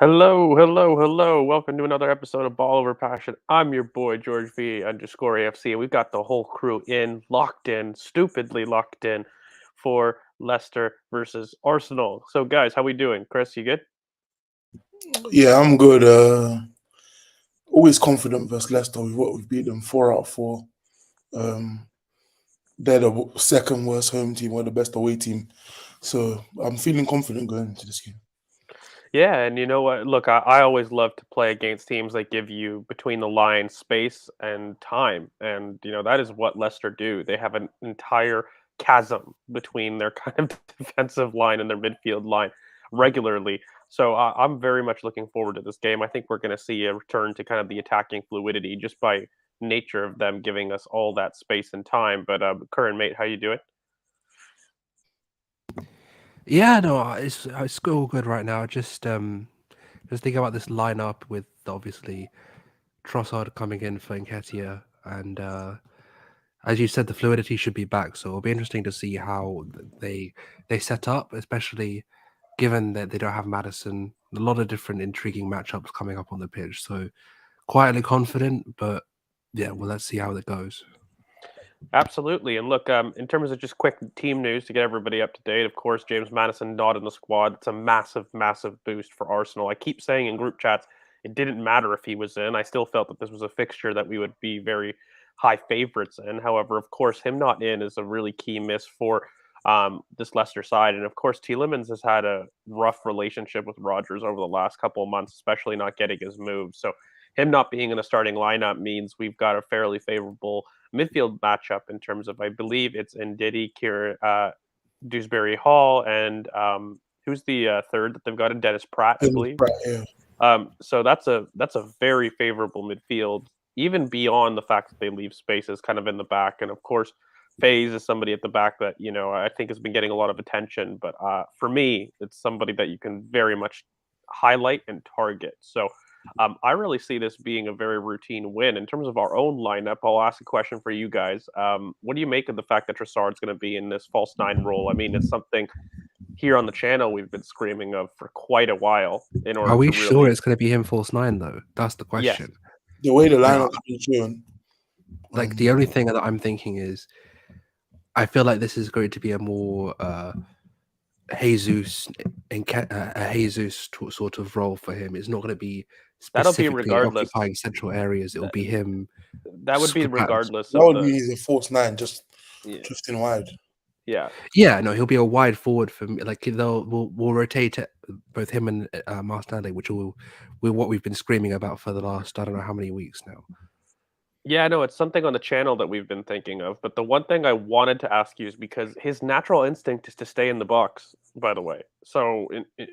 Hello, hello, hello. Welcome to another episode of Ball Over Passion. I'm your boy, George V underscore AFC. And we've got the whole crew locked in, stupidly locked in for Leicester versus Arsenal. So, guys, how we doing? Chris, you good? Yeah, I'm good. Always confident versus Leicester. We've beat them 4 out of 4. Um, they're the second worst home team. We're the best away team. So I'm feeling confident going into this game. Yeah, and you know what? Look, I always love to play against teams that give you between the lines space and time. And, that is what Leicester do. They have an entire chasm between their kind of defensive line and their midfield line regularly. So I'm very much looking forward to this game. I think we're going to see a return to kind of the attacking fluidity just by nature of them giving us all that space and time. But, current mate, how you doing? Yeah, no, it's all good right now. Just thinking about this lineup with obviously Trossard coming in for Nketiah, and as you said, the fluidity should be back. So it'll be interesting to see how they set up, especially given that they don't have Madison. A lot of different intriguing matchups coming up on the pitch. So quietly confident, but yeah, well, let's see how it goes. Absolutely. And look, in terms of just quick team news to get everybody up to date, of course, James Madison not in the squad. It's a massive, massive boost for Arsenal. I keep saying in group chats, it didn't matter if he was in. I still felt that this was a fixture that we would be very high favorites in. However, of course, him not in is a really key miss for this Leicester side. And of course, Tielemans has had a rough relationship with Rodgers over the last couple of months, especially not getting his move. So him not being in the starting lineup means we've got a fairly favorable midfield matchup in terms of I believe it's Ndidi, Kieran, Dewsbury Hall, and who's the third that they've got? In Dennis Pratt, I Dennis believe. Pratt, yeah. So that's a very favorable midfield, even beyond the fact that they leave spaces kind of in the back, and of course. FaZe is somebody at the back that I think has been getting a lot of attention, but for me, it's somebody that you can very much highlight and target. So I really see this being a very routine win. In terms of our own lineup, I'll ask a question for you guys. What do you make of the fact that Trossard's going to be in this false nine role? I mean, it's something here on the channel we've been screaming of for quite a while in Are order we to sure really, it's going to be him false nine though? That's the yes, question. The way the Like, lineup's been shown, like the only thing that I'm thinking is I feel like this is going to be a more Jesus a Jesus sort of role for him. It's not going to be that'll be specifically regardless. occupying central areas. It will That, be him. that would be regardless that of would the, mean he's a false nine, just yeah, drifting wide. yeah. Yeah, no, he'll be a wide forward for me. Like we'll rotate both him and Martinelli, which will what we've been screaming about for the last I don't know how many weeks now. Yeah, no, it's something on the channel that we've been thinking of. But the one thing I wanted to ask you is because his natural instinct is to stay in the box, by the way. So,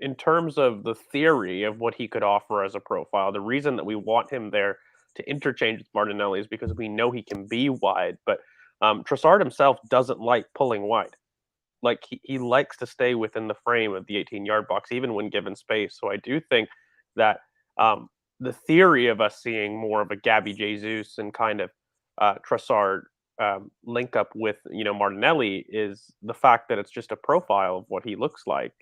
in terms of the theory of what he could offer as a profile, the reason that we want him there to interchange with Martinelli is because we know he can be wide. But Trossard himself doesn't like pulling wide. Like, he likes to stay within the frame of the 18-yard box, even when given space. So, I do think that. The theory of us seeing more of a Gabby Jesus and kind of Trossard link up with Martinelli is the fact that it's just a profile of what he looks like.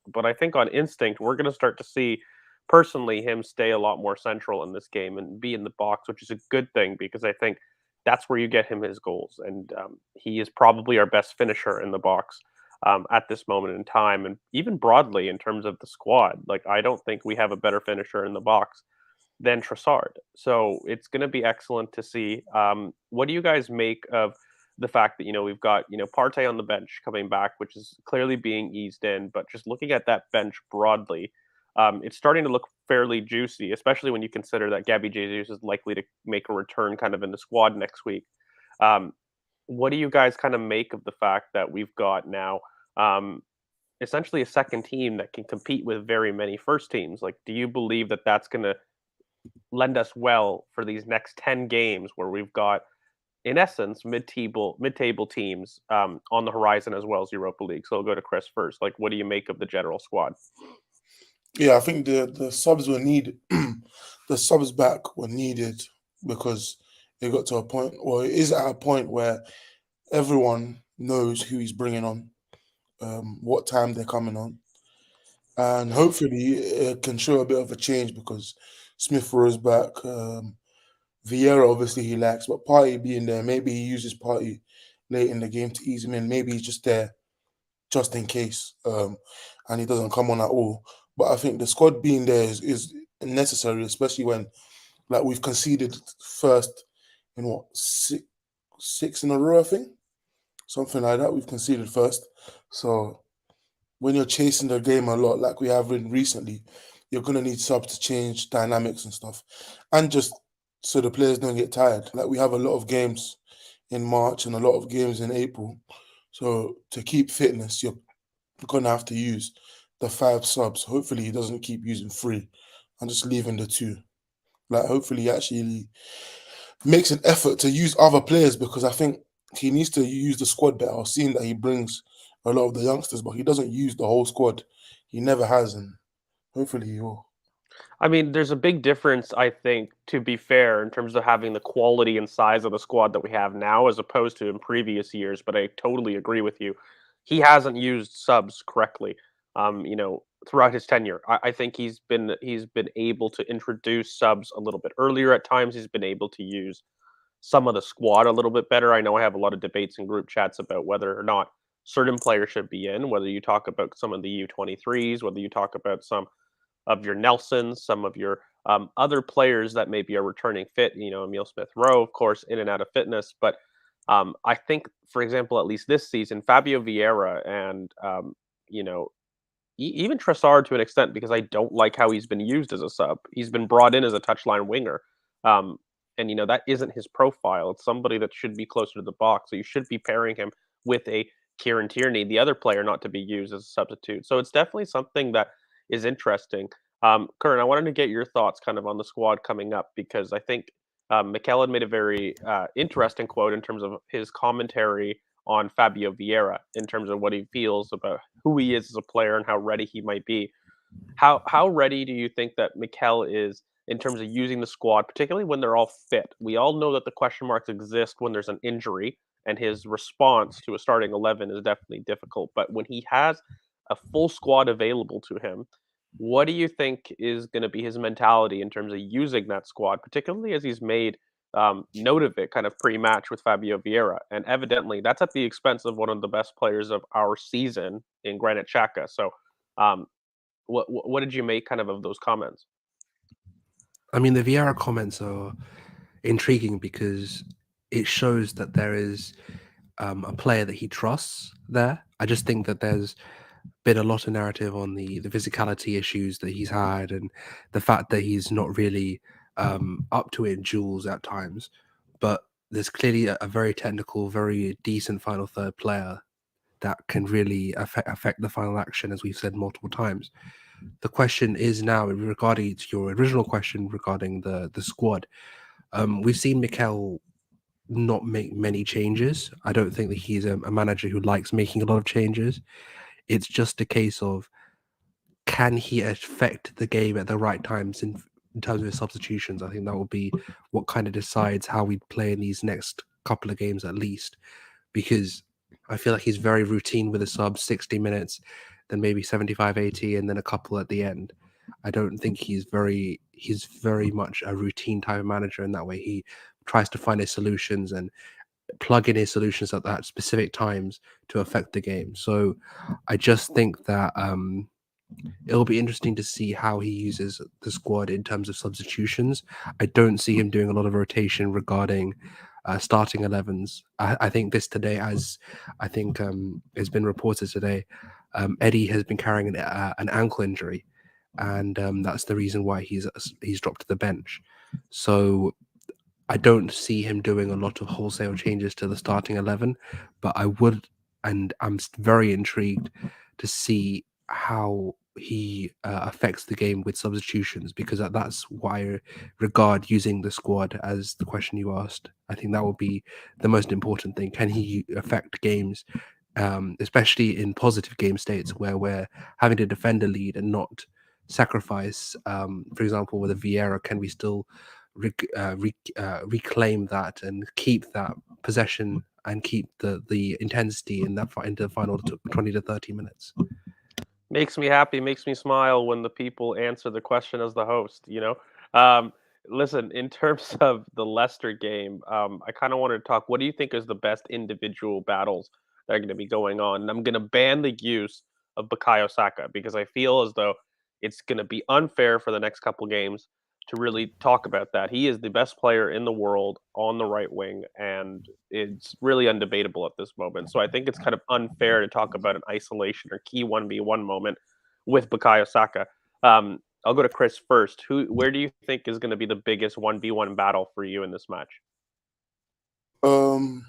But I think on instinct we're going to start to see personally him stay a lot more central in this game and be in the box, which is a good thing because I think that's where you get him his goals, and he is probably our best finisher in the box at this moment in time, and even broadly in terms of the squad. Like I don't think we have a better finisher in the box than Trossard. So it's going to be excellent to see. What do you guys make of the fact that we've got Partey on the bench coming back, which is clearly being eased in, but just looking at that bench broadly, it's starting to look fairly juicy, especially when you consider that Gabby Jesus is likely to make a return kind of in the squad next week. Um, what do you guys kind of make of the fact that we've got now essentially a second team that can compete with very many first teams? Like, do you believe that that's going to lend us well for these next 10 games where we've got, in essence, mid-table teams on the horizon as well as Europa League? So I'll go to Chris first. Like, what do you make of the general squad? Yeah, I think the subs were needed. The subs back were needed because it got to a point, well, it is at a point where everyone knows who he's bringing on, what time they're coming on. and hopefully it can show a bit of a change because Smith Rowe's back. Vieira, obviously, he lacks, but Partey being there, maybe he uses Partey late in the game to ease him in. Maybe he's just there just in case, and he doesn't come on at all. But I think the squad being there is necessary, especially when like we've conceded first in what six in a row, I think, something like that. We've conceded first, so when you're chasing the game a lot, like we have been recently, you're gonna need subs to change dynamics and stuff, and just so the players don't get tired. Like we have a lot of games in March and a lot of games in April, so to keep fitness, you're gonna have to use the 5 subs. Hopefully, he doesn't keep using 3 and just leaving the 2. Like hopefully, he actually makes an effort to use other players because I think he needs to use the squad better. I've seen that he brings a lot of the youngsters, but he doesn't use the whole squad. He never has, and hopefully he will. I mean, there's a big difference, I think, to be fair, in terms of having the quality and size of the squad that we have now as opposed to in previous years, but I totally agree with you. He hasn't used subs correctly, throughout his tenure. I think he's been able to introduce subs a little bit earlier at times. He's been able to use some of the squad a little bit better. I know I have a lot of debates in group chats about whether or not certain players should be in, whether you talk about some of the U23s, whether you talk about some of your Nelsons, some of your other players that maybe are returning fit. Emil Smith Rowe, of course, in and out of fitness. But I think, for example, at least this season, Fabio Vieira and even Trossard to an extent, because I don't like how he's been used as a sub. He's been brought in as a touchline winger. Um, and that isn't his profile. It's somebody that should be closer to the box. So you should be pairing him with a Kieran Tierney, the other player not to be used as a substitute. So it's definitely something that is interesting. Curran, I wanted to get your thoughts kind of on the squad coming up because I think Mikel had made a very interesting quote in terms of his commentary on Fabio Vieira in terms of what he feels about who he is as a player and how ready he might be. How ready do you think that Mikel is in terms of using the squad, particularly when they're all fit? We all know that the question marks exist when there's an injury, and his response to a starting 11 is definitely difficult. But when he has a full squad available to him, what do you think is going to be his mentality in terms of using that squad, particularly as he's made note of it kind of pre-match with Fabio Vieira, and evidently that's at the expense of one of the best players of our season in Granit Xhaka. So, um, what did you make kind of those comments? I mean, the Vieira comments are intriguing because it shows that there is a player that he trusts there. I just think that there's been a lot of narrative on the physicality issues that he's had and the fact that he's not really up to it in duels at times. But there's clearly a very technical, very decent final third player that can really affect the final action, as we've said multiple times. The question is now regarding to your original question regarding the squad. We've seen Mikel not make many changes. I don't think that he's a manager who likes making a lot of changes. It's just a case of can he affect the game at the right times in terms of his substitutions. I think that will be what kind of decides how we play in these next couple of games at least, because I feel like he's very routine with the subs, 60 minutes, then maybe 75, 80, and then a couple at the end. I don't think he's very much a routine type of manager in that way. He tries to find his solutions and plug in his solutions at that specific times to affect the game. So I just think that it'll be interesting to see how he uses the squad in terms of substitutions. I don't see him doing a lot of rotation regarding starting 11s. I think this today, as I think has been reported today, Eddie has been carrying an ankle injury, and that's the reason why he's dropped to the bench. So I don't see him doing a lot of wholesale changes to the starting 11, but I would, and I'm very intrigued to see how he affects the game with substitutions, because that's why I regard using the squad as the question you asked. I think that would be the most important thing. Can he affect games, especially in positive game states where we're having to defend a lead and not sacrifice? For example, with a Vieira, can we still reclaim that and keep that possession and keep the intensity in that into the final 20 to 30 minutes? Makes me happy, makes me smile when the people answer the question as the host, you know? Um, Listen, in terms of the Leicester game, I kind of wanted to talk. What do you think is the best individual battles that are going to be going on? And I'm going to ban the use of Bukayo Saka because I feel as though it's going to be unfair for the next couple games to really talk about that. He is the best player in the world on the right wing, and it's really undebatable at this moment. So I think it's kind of unfair to talk about an isolation or key 1v1 moment with Bukayo Saka. I'll go to Chris first. Where do you think is going to be the biggest 1v1 battle for you in this match? Um,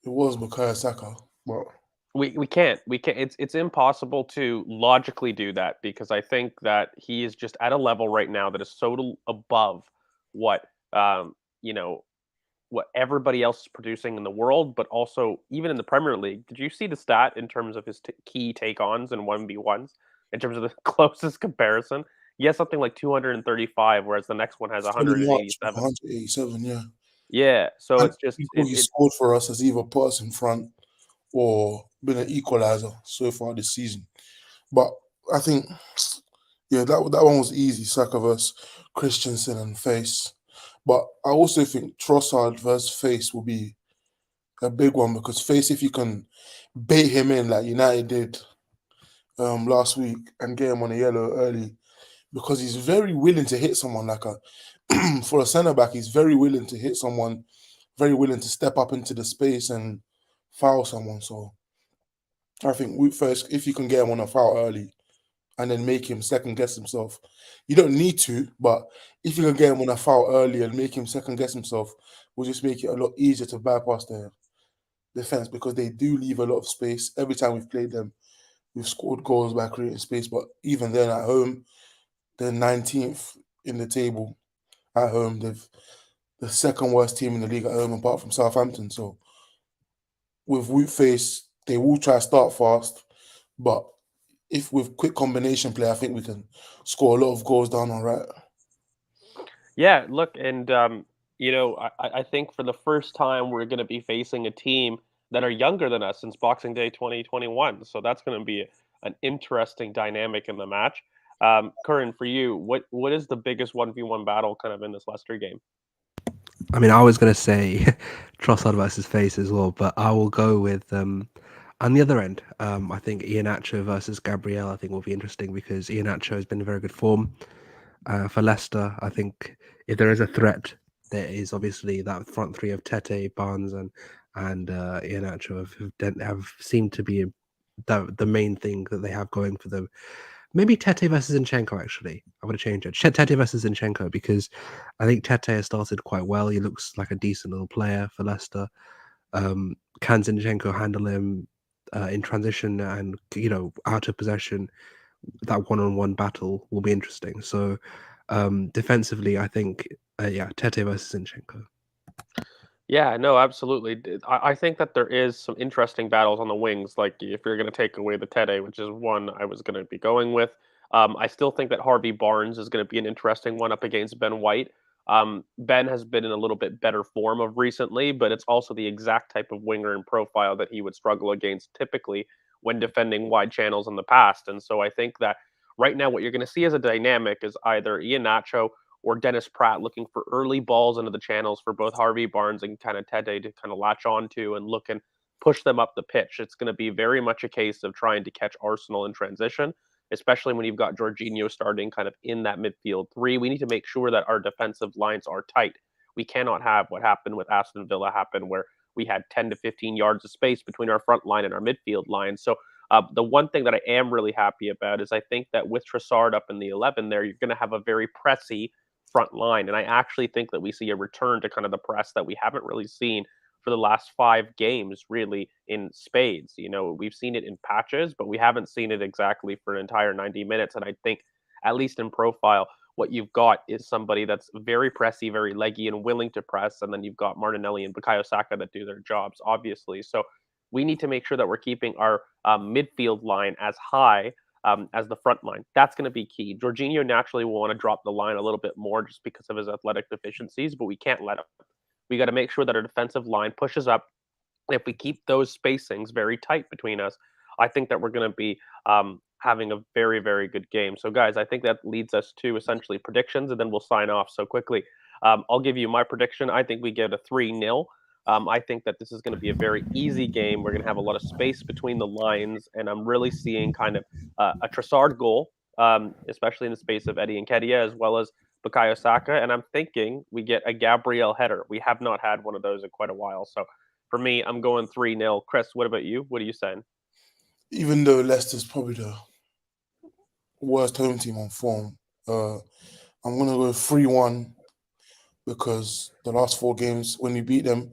it was Bukayo Saka, but We can't it's impossible to logically do that because I think that he is just at a level right now that is above what you know what everybody else is producing in the world, but also even in the Premier League. Did you see the stat in terms of his key take-ons and 1v1s in terms of the closest comparison? He has something like 235, whereas the next one has Solly March 187. 187, yeah. Yeah, so And it's just people he scored for us has either put us in front or been an equalizer so far this season. But I think, yeah, that one was easy. Saka versus Christensen and Face. But I also think Trossard versus Face will be a big one because Face, if you can bait him in like United did last week and get him on a yellow early, because he's very willing to hit someone like a for a centre back. He's very willing to hit someone, very willing to step up into the space and foul someone. So I think first, if you can get him on a foul early and then make him second guess himself, you don't need to, but if you can get him on a foul early and make him second guess himself, will just make it a lot easier to bypass the defense because they do leave a lot of space. Every time we've played them, we've scored goals by creating space, but even then at home, they're 19th in the table at home. They've the second worst team in the league at home apart from Southampton. So with Woot Face, they will try to start fast, but if with quick combination play, I think we can score a lot of goals down on right. Yeah, look, and I think for the first time we're going to be facing a team that are younger than us since Boxing Day 2021. So that's going to be an interesting dynamic in the match. Curran, for you, what is the biggest 1v1 battle kind of in this Leicester game? I mean, I was going to say Trossard versus Face as well, but I will go with on the other end. I think Iheanacho versus Gabriel. I think will be interesting because Iheanacho has been in very good form for Leicester. I think if there is a threat, there is obviously that front three of Tete, Barnes, and Iheanacho have seemed to be the main thing that they have going for them. Maybe Tete versus Zinchenko, actually. I would have changed it. Tete versus Zinchenko, because I think Tete has started quite well. He looks like a decent little player for Leicester. Can Zinchenko handle him in transition and, out of possession? That one-on-one battle will be interesting. So, defensively, I think, Tete versus Zinchenko. Yeah, no, absolutely. I think that there is some interesting battles on the wings. Like if you're going to take away the Tete, which is one I was going to be going with, I still think that Harvey Barnes is going to be an interesting one up against Ben White. Ben has been in a little bit better form of recently, but it's also the exact type of winger and profile that he would struggle against typically when defending wide channels in the past. And so I think that right now what you're going to see as a dynamic is either Iheanacho or Dennis Pratt looking for early balls into the channels for both Harvey Barnes and kind of Tete to kind of latch onto and look and push them up the pitch. It's going to be very much a case of trying to catch Arsenal in transition, especially when you've got Jorginho starting kind of in that midfield three. We need to make sure that our defensive lines are tight. We cannot have what happened with Aston Villa happen where we had 10 to 15 yards of space between our front line and our midfield line. So the one thing that I am really happy about is I think that with Trossard up in the 11 there, you're going to have a very pressy front line. And I actually think that we see a return to kind of the press that we haven't really seen for the last 5 games, really, in spades. We've seen it in patches, but we haven't seen it exactly for an entire 90 minutes. And I think, at least in profile, what you've got is somebody that's very pressy, very leggy, and willing to press. And then you've got Martinelli and Bukayo Saka that do their jobs, obviously. So we need to make sure that we're keeping our midfield line as high as the front line. That's going to be key. Jorginho naturally will want to drop the line a little bit more just because of his athletic deficiencies, but we can't let him. We got to make sure that our defensive line pushes up. And if we keep those spacings very tight between us, I think that we're going to be having a very, very good game. So, guys, I think that leads us to essentially predictions, and then we'll sign off so quickly. I'll give you my prediction. I think we get a 3-0. I think that this is going to be a very easy game. We're going to have a lot of space between the lines, and I'm really seeing kind of a Trossard goal, especially in the space of Eddie Nketiah, as well as Bukayo Saka. And I'm thinking we get a Gabriel header. We have not had one of those in quite a while. So for me, I'm going 3-0. Chris, what about you? What are you saying? Even though Leicester's probably the worst home team on form, I'm gonna go 3-1 because the last 4 games when we beat them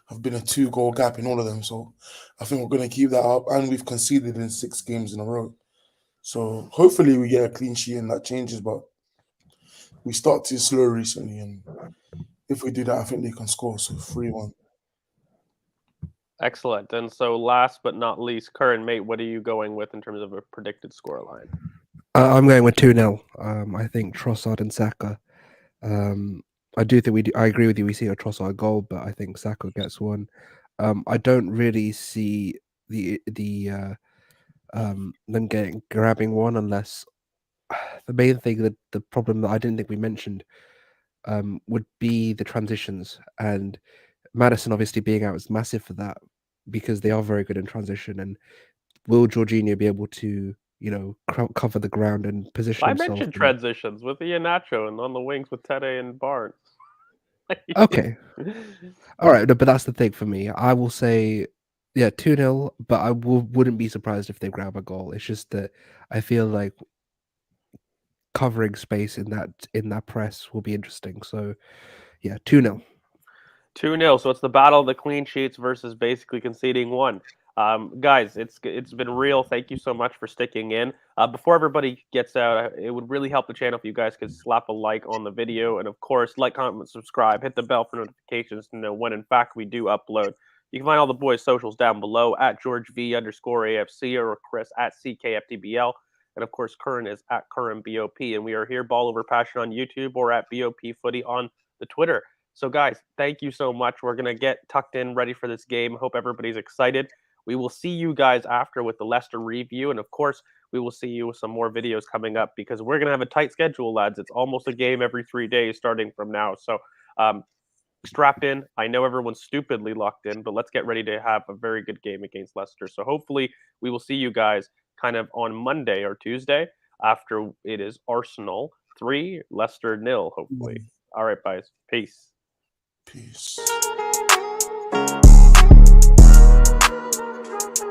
have been a 2-goal gap in all of them. So I think we're gonna keep that up, and we've conceded in 6 games in a row. So hopefully we get a clean sheet and that changes. But we start too slow recently, and if we do that, I think they can score. So 3-1. Excellent. And so last but not least, Curran, mate, what are you going with in terms of a predicted scoreline? I'm going with 2-0. I think Trossard and Saka. I do think we do. I agree with you. We see a Trossard goal, but I think Saka gets one. I don't really see them grabbing one unless the main thing, that the problem that I didn't think we mentioned would be the transitions, and Madison obviously being out is massive for that because they are very good in transition. And will Jorginho be able to, cover the ground and position I himself? mentioned transitions with Iheanacho and on the wings with Tete and Barnes. Okay. All right, no, but that's the thing for me. I will say, yeah, 2-0, but I wouldn't be surprised if they grab a goal. It's just that I feel like covering space in that press will be interesting. So, yeah, 2-0. 2-0. So it's the battle of the clean sheets versus basically conceding one. Guys, it's been real. Thank you so much for sticking in. Before everybody gets out, it would really help the channel if you guys could slap a like on the video, and of course, like, comment, subscribe, hit the bell for notifications to know when, in fact, we do upload. You can find all the boys' socials down below at GeorgeV_AFC or Chris at CKFTBL. And of course, Curran is at Curran BOP. And we are here, Ball Over Passion on YouTube or at BOP Footy on the Twitter. So, guys, thank you so much. We're going to get tucked in, ready for this game. Hope everybody's excited. We will see you guys after with the Leicester review. And, of course, we will see you with some more videos coming up because we're going to have a tight schedule, lads. It's almost a game every 3 days starting from now. So, strap in. I know everyone's stupidly locked in, but let's get ready to have a very good game against Leicester. So, hopefully, we will see you guys kind of on Monday or Tuesday after it is Arsenal 3, Leicester 0, hopefully. All right, guys. Peace. Peace.